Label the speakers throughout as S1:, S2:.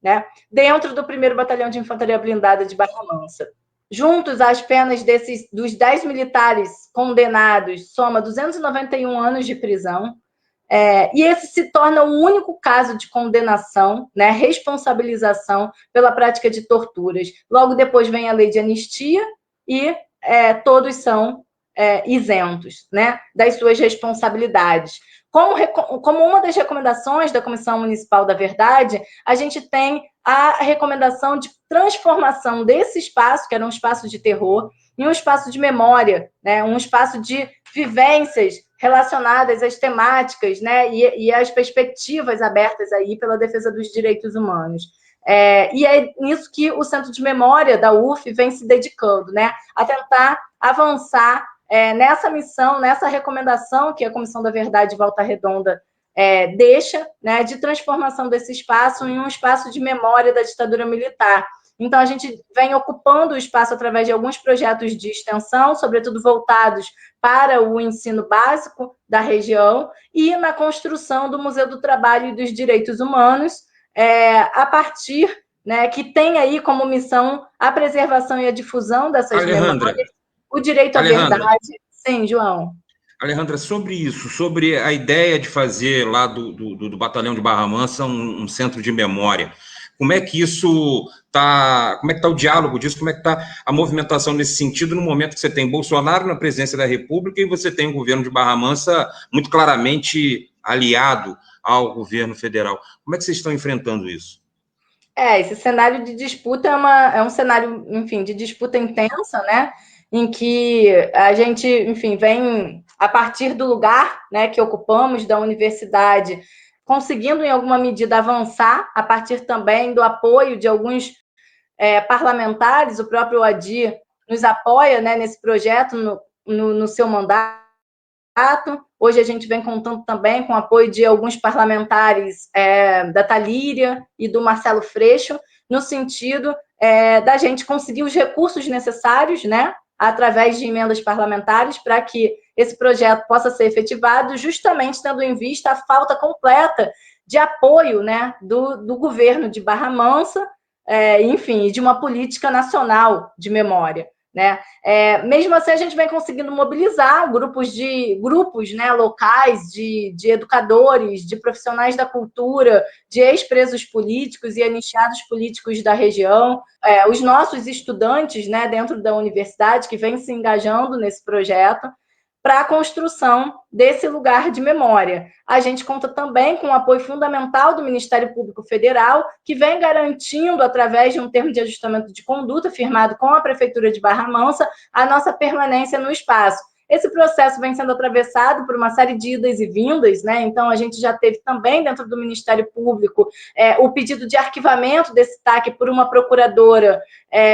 S1: né, dentro do 1º Batalhão de Infantaria Blindada de Barra Mansa. Juntos, as penas dos 10 militares condenados soma 291 anos de prisão, e esse se torna o único caso de condenação, né, responsabilização pela prática de torturas. Logo depois vem a lei de anistia e todos são isentos, né, das suas responsabilidades. Como uma das recomendações da Comissão Municipal da Verdade, a gente tem a recomendação de transformação desse espaço, que era um espaço de terror, em um espaço de memória, né, um espaço de vivências relacionadas às temáticas, né, e às perspectivas abertas aí pela defesa dos direitos humanos. E é nisso que o Centro de Memória da UF vem se dedicando, né, a tentar avançar nessa missão, nessa recomendação que a Comissão da Verdade de Volta Redonda deixa, né, de transformação desse espaço em um espaço de memória da ditadura militar. Então, a gente vem ocupando o espaço através de alguns projetos de extensão, sobretudo voltados para o ensino básico da região, e na construção do Museu do Trabalho e dos Direitos Humanos, a partir, né, que tem aí como missão a preservação e a difusão dessas memórias, o direito à verdade. Sim, João.
S2: Alejandra, sobre isso, sobre a ideia de fazer lá do Batalhão de Barra Mansa um centro de memória, como é que isso está, como é que está o diálogo disso, como é que está a movimentação nesse sentido no momento que você tem Bolsonaro na presidência da República e você tem o governo de Barra Mansa muito claramente aliado ao governo federal? Como é que vocês estão enfrentando isso?
S1: Esse cenário de disputa é um cenário, enfim, de disputa intensa, né, em que a gente, enfim, vem a partir do lugar, né, que ocupamos, da universidade, conseguindo, em alguma medida, avançar, a partir também do apoio de alguns parlamentares, o próprio Adir nos apoia, né, nesse projeto, no seu mandato. Hoje a gente vem contando também com o apoio de alguns parlamentares da Talíria e do Marcelo Freixo, no sentido da gente conseguir os recursos necessários, né, através de emendas parlamentares, para que esse projeto possa ser efetivado, justamente tendo em vista a falta completa de apoio, né, do governo de Barra Mansa, enfim, de uma política nacional de memória, né? Mesmo assim, a gente vem conseguindo mobilizar grupos, né, locais, de educadores, de profissionais da cultura, de ex-presos políticos e anistiados políticos da região, os nossos estudantes, né, dentro da universidade, que vêm se engajando nesse projeto, para a construção desse lugar de memória. A gente conta também com o apoio fundamental do Ministério Público Federal, que vem garantindo, através de um termo de ajustamento de conduta firmado com a Prefeitura de Barra Mansa, a nossa permanência no espaço. Esse processo vem sendo atravessado por uma série de idas e vindas, né? Então, a gente já teve também, dentro do Ministério Público, o pedido de arquivamento desse TAC por uma procuradora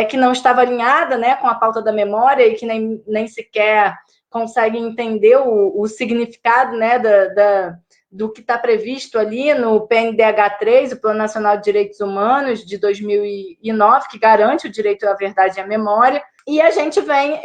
S1: que não estava alinhada, né, com a pauta da memória e que nem sequer consegue entender o significado, né, do que está previsto ali no PNDH3, o Plano Nacional de Direitos Humanos, de 2009, que garante o direito à verdade e à memória. E a gente vem,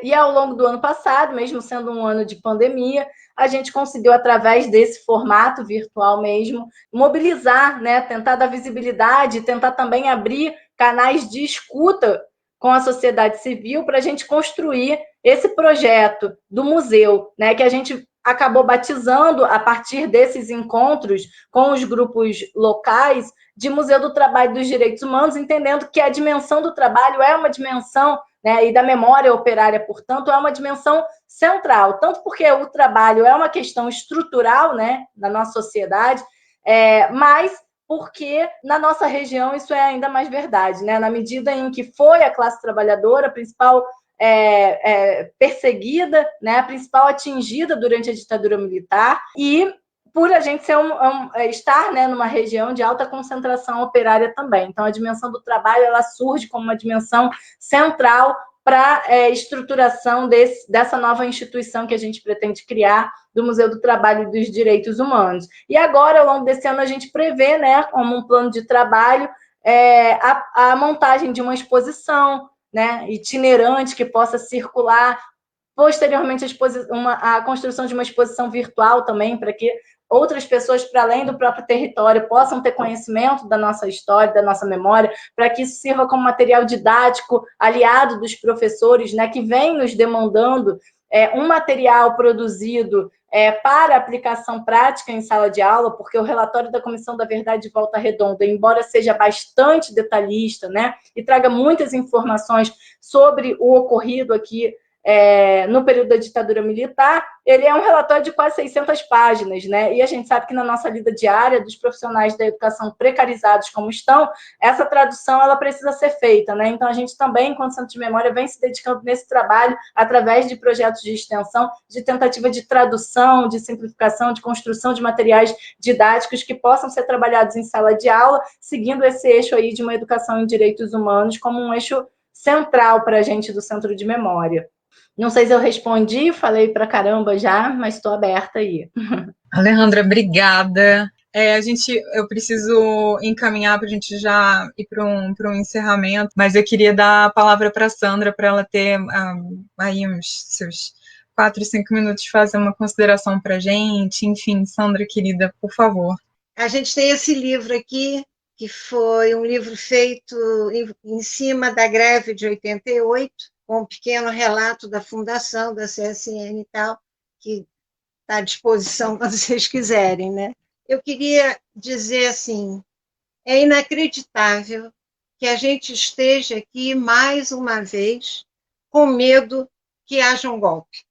S1: e ao longo do ano passado, mesmo sendo um ano de pandemia, a gente conseguiu, através desse formato virtual mesmo, mobilizar, né, tentar dar visibilidade, tentar também abrir canais de escuta com a sociedade civil para a gente construir esse projeto do museu, né, que a gente acabou batizando, a partir desses encontros com os grupos locais, de Museu do Trabalho e dos Direitos Humanos, entendendo que a dimensão do trabalho é uma dimensão, né, e da memória operária, portanto, é uma dimensão central, tanto porque o trabalho é uma questão estrutural, né, na nossa sociedade, mas porque na nossa região isso é ainda mais verdade, né? Na medida em que foi a classe trabalhadora a principal perseguida, né? A principal atingida durante a ditadura militar, e por a gente estar, né, numa região de alta concentração operária também. Então, a dimensão do trabalho ela surge como uma dimensão central para a estruturação dessa nova instituição que a gente pretende criar, do Museu do Trabalho e dos Direitos Humanos. E agora, ao longo desse ano, a gente prevê, né, como um plano de trabalho, a montagem de uma exposição, né, itinerante que possa circular, posteriormente a construção de uma exposição virtual também, para que outras pessoas para além do próprio território possam ter conhecimento da nossa história, da nossa memória, para que isso sirva como material didático aliado dos professores, né, que vem nos demandando um material produzido para aplicação prática em sala de aula, porque o relatório da Comissão da Verdade de Volta Redonda, embora seja bastante detalhista, né, e traga muitas informações sobre o ocorrido aqui no período da ditadura militar, ele é um relatório de quase 600 páginas, né? E a gente sabe que na nossa lida diária, dos profissionais da educação precarizados como estão, essa tradução ela precisa ser feita, né? Então a gente também, enquanto Centro de Memória, vem se dedicando nesse trabalho através de projetos de extensão, de tentativa de tradução, de simplificação, de construção de materiais didáticos que possam ser trabalhados em sala de aula, seguindo esse eixo aí de uma educação em direitos humanos como um eixo central para a gente do Centro de Memória. Não sei se eu respondi, falei pra caramba já, mas estou aberta aí.
S3: Alejandra, obrigada. Eu preciso encaminhar para a gente já ir para um encerramento, mas eu queria dar a palavra para a Sandra, para ela ter aí uns seus 4, 5 minutos de fazer uma consideração para a gente. Enfim, Sandra, querida, por favor.
S4: A gente tem esse livro aqui, que foi um livro feito em cima da greve de 88, com um pequeno relato da fundação da CSN e tal, que está à disposição quando vocês quiserem, né? Eu queria dizer assim, é inacreditável que a gente esteja aqui mais uma vez com medo que haja um golpe.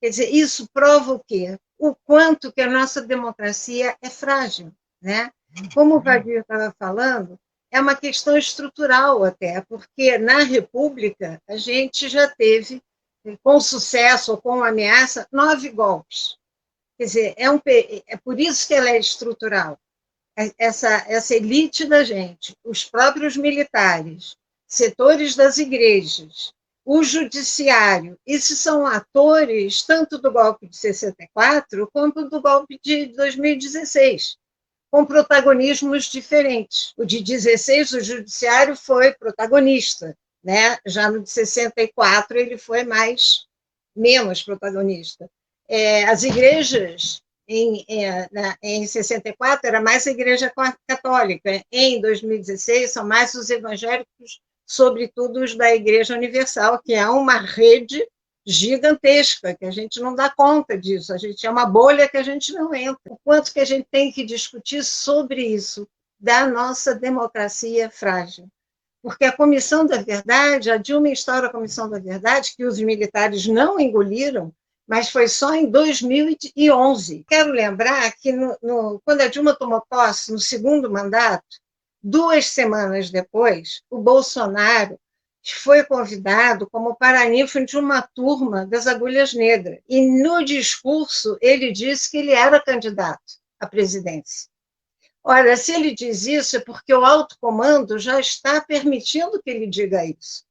S4: Quer dizer, isso prova o quê? O quanto que a nossa democracia é frágil, né? Como o Vadir estava falando, é uma questão estrutural até, porque na República a gente já teve, com sucesso ou com ameaça, 9 golpes. Quer dizer, é por isso que ela é estrutural. Essa elite da gente, os próprios militares, setores das igrejas, o judiciário, esses são atores tanto do golpe de 64 quanto do golpe de 2016. Com protagonismos diferentes. O de 16, o judiciário foi protagonista, né? Já no de 64, ele foi menos protagonista. As igrejas, em 64, era mais a Igreja Católica. Em 2016, são mais os evangélicos, sobretudo os da Igreja Universal, que é uma rede gigantesca, que a gente não dá conta disso, a gente é uma bolha que a gente não entra. O quanto que a gente tem que discutir sobre isso, da nossa democracia frágil. Porque a Comissão da Verdade, a Dilma instaura a Comissão da Verdade, que os militares não engoliram, mas foi só em 2011. Quero lembrar que, quando a Dilma tomou posse, no segundo mandato, 2 semanas depois, o Bolsonaro foi convidado como paraninfo de uma turma das Agulhas Negras. E, no discurso, ele disse que ele era candidato à presidência. Ora, se ele diz isso, é porque o alto comando já está permitindo que ele diga isso.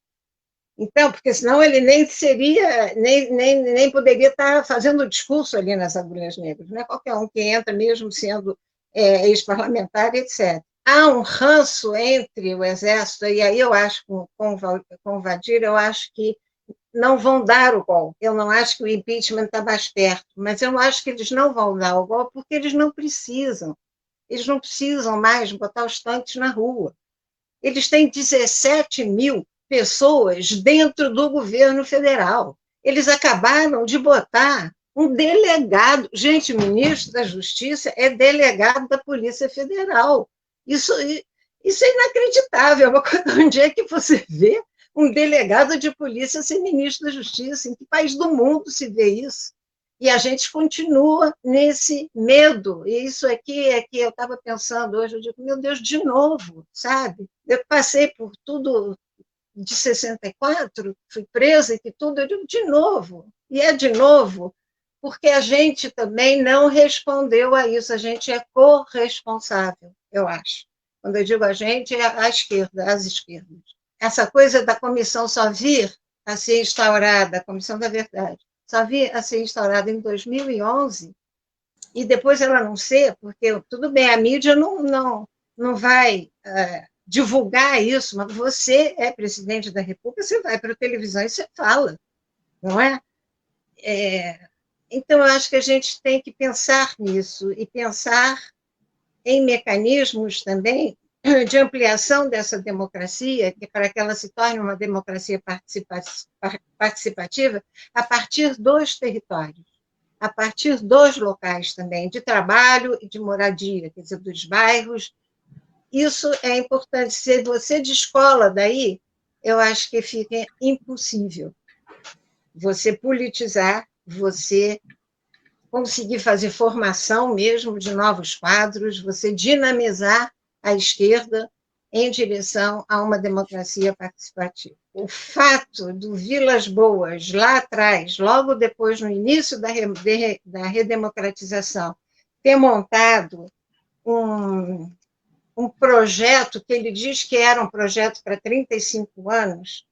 S4: Então, porque senão ele nem seria, nem poderia estar fazendo o discurso ali nas Agulhas Negras. Não é qualquer um que entra, mesmo sendo ex-parlamentar, etc. Há um ranço entre o Exército, e aí eu acho, com o Vadir, eu acho que não vão dar o golpe. Eu não acho que o impeachment está mais perto, mas eu acho que eles não vão dar o golpe porque eles não precisam. Eles não precisam mais botar os tanques na rua. Eles têm 17 mil pessoas dentro do governo federal. Eles acabaram de botar um delegado. Gente, o ministro da Justiça é delegado da Polícia Federal. Isso é inacreditável. Onde é que você vê um delegado de polícia ser ministro da Justiça? Em que país do mundo se vê isso? E a gente continua nesse medo. E isso aqui é que eu estava pensando hoje, eu digo, meu Deus, de novo, sabe? Eu passei por tudo de 64, fui presa e que tudo, eu digo, de novo. E é de novo, porque a gente também não respondeu a isso, a gente é corresponsável, eu acho. Quando eu digo a gente, é a esquerda, as esquerdas. Essa coisa da comissão só vir a ser instaurada, a Comissão da Verdade, só vir a ser instaurada em 2011, e depois ela não ser, porque, tudo bem, a mídia não vai divulgar isso, mas você é presidente da República, você vai para a televisão e você fala, não é? Então, eu acho que a gente tem que pensar nisso e pensar em mecanismos também de ampliação dessa democracia, para que ela se torne uma democracia participativa a partir dos territórios, a partir dos locais também, de trabalho e de moradia, quer dizer, dos bairros. Isso é importante. Se você descola daí, eu acho que fica impossível você politizar, você conseguir fazer formação mesmo de novos quadros, você dinamizar a esquerda em direção a uma democracia participativa. O fato do Vilas Boas, lá atrás, logo depois, no início da redemocratização, ter montado um projeto que ele diz que era um projeto para 35 anos,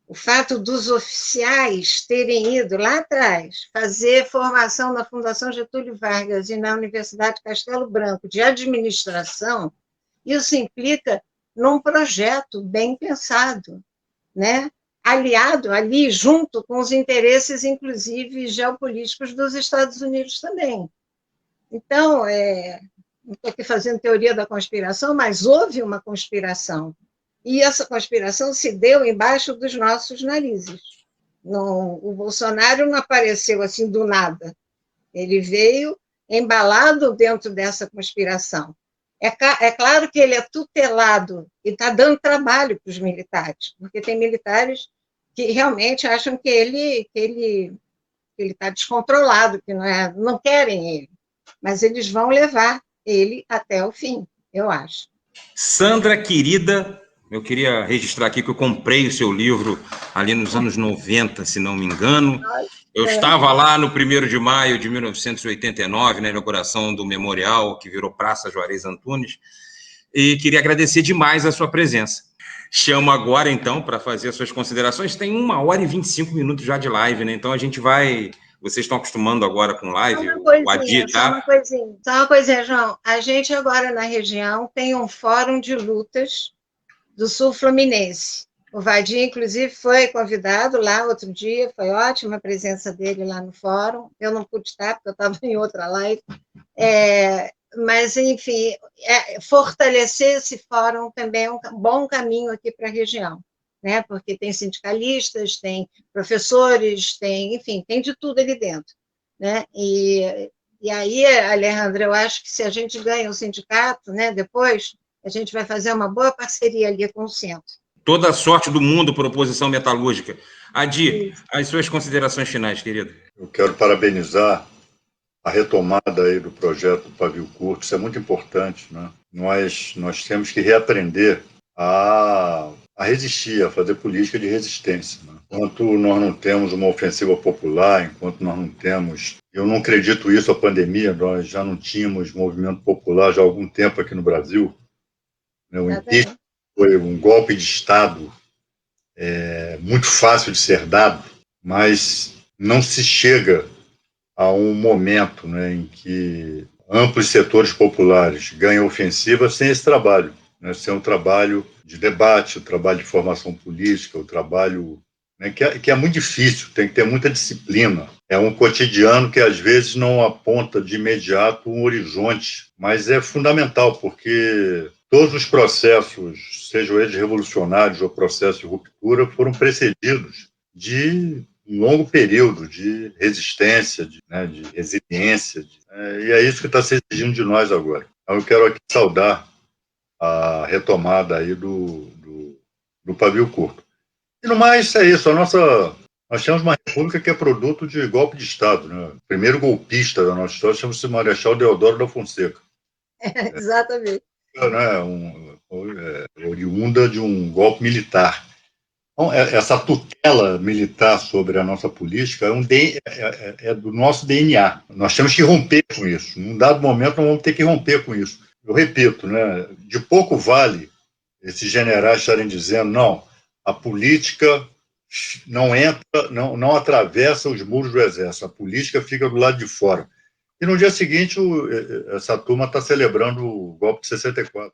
S4: o fato dos oficiais terem ido lá atrás fazer formação na Fundação Getúlio Vargas e na Universidade Castelo Branco de administração, isso implica num projeto bem pensado, né? Aliado ali junto com os interesses, inclusive, geopolíticos dos Estados Unidos também. Então, não estou aqui fazendo teoria da conspiração, mas houve uma conspiração. E essa conspiração se deu embaixo dos nossos narizes. O Bolsonaro não apareceu assim do nada. Ele veio embalado dentro dessa conspiração. É claro que ele é tutelado e está dando trabalho para os militares, porque tem militares que realmente acham que ele está descontrolado, que não querem ele. Mas eles vão levar ele até o fim, eu acho.
S2: Sandra, querida, eu queria registrar aqui que eu comprei o seu livro ali nos anos 90, se não me engano. Eu estava lá no 1º de maio de 1989, na inauguração do memorial que virou Praça Juarez Antunes, e queria agradecer demais a sua presença. Chamo agora, então, para fazer as suas considerações. Tem 1h25 já de live, né? Então a gente vai... Vocês estão acostumando agora com live, o Adi, tá?
S4: Só uma coisinha, João. A gente agora na região tem um fórum de lutas do Sul Fluminense. O Vadir, inclusive, foi convidado lá outro dia, foi ótima a presença dele lá no fórum. Eu não pude estar, porque eu estava em outra live. Mas, enfim, fortalecer esse fórum também é um bom caminho aqui para a região, né? Porque tem sindicalistas, tem professores, enfim, tem de tudo ali dentro, né? E aí, Alejandra, eu acho que se a gente ganha o sindicato, né, depois, a gente vai fazer uma boa parceria ali com o centro.
S2: Toda a sorte do mundo para a oposição metalúrgica. Adi, as suas considerações finais, querido.
S5: Eu quero parabenizar a retomada aí do projeto do Pavio Curto, isso é muito importante, né? Nós temos que reaprender a resistir, a fazer política de resistência, né? Enquanto nós não temos uma ofensiva popular, enquanto nós não temos... Eu não acredito isso, a pandemia, nós já não tínhamos movimento popular já há algum tempo aqui no Brasil. O impeachment foi um golpe de Estado muito fácil de ser dado, mas não se chega a um momento, né, em que amplos setores populares ganham ofensiva sem esse trabalho, né, sem um trabalho de debate, o trabalho de formação política, o trabalho, né, que é muito difícil, tem que ter muita disciplina. É um cotidiano que às vezes não aponta de imediato um horizonte, mas é fundamental, porque todos os processos, sejam eles revolucionários ou processos de ruptura, foram precedidos de um longo período de resistência, de resiliência, e é isso que está se exigindo de nós agora. Então, eu quero aqui saudar a retomada aí do Pavio Curto. E no mais, é isso. Nós temos uma república que é produto de golpe de Estado, né? O primeiro golpista da nossa história chama-se Marechal Deodoro da Fonseca.
S4: Exatamente.
S5: Oriunda de um golpe militar. Então, essa tutela militar sobre a nossa política é do nosso DNA. Nós temos que romper com isso. Num dado momento, nós vamos ter que romper com isso. Eu repito, né, de pouco vale esses generais estarem dizendo não, a política não atravessa os muros do Exército, a política fica do lado de fora. E no dia seguinte, essa turma está celebrando o golpe de 64.